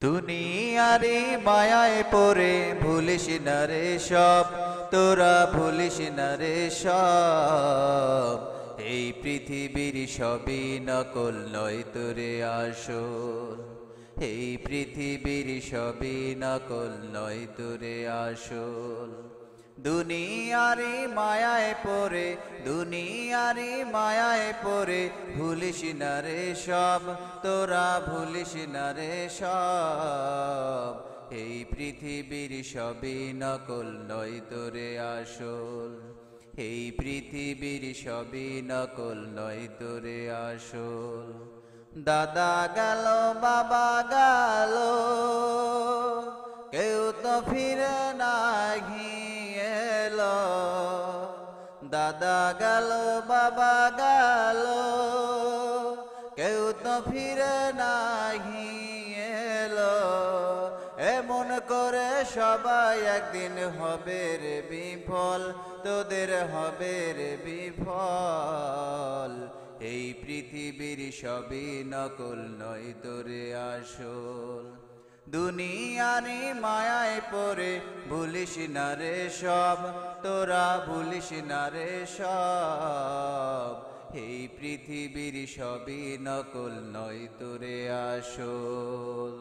দুনিয়ারে মায়ায় পড়ে ভুলিস না রে সব, তোরা ভুলিস না রে সব। এই পৃথিবীর সবই নকল নয় তোরে আসল, এই পৃথিবীর সবই নকল নয় তোরে আসল। দুনিয়ারে মায়ায় পড়ে, দুনিয়ারে মায়ায় পড়ে ভুলিস না রে সব, তোরা ভুলিস না রে সব। এই পৃথিবীর সবই নকল নয় তোরে আসল, এই পৃথিবীর সবই নকল নয় তোরে আসল। দাদা গেল বাবা গেল, কেউ তো ফিরে না ঘিয়েলো। দাদা গেল বাবা গেল, কেউ তো ফিরে না ঘিয়েলো। এমন করে সবাই একদিন হবে রে বিফল, তোদের হবে রে বিফল। এই পৃথিবীর সবই নকল নয় তোরে আসল। দুনিয়ারে মায়ায় পড়ে ভুলিস না রে সব, তোরা ভুলিস না রে সব। এই পৃথিবীর সবই নকল নয় তোরে আসল।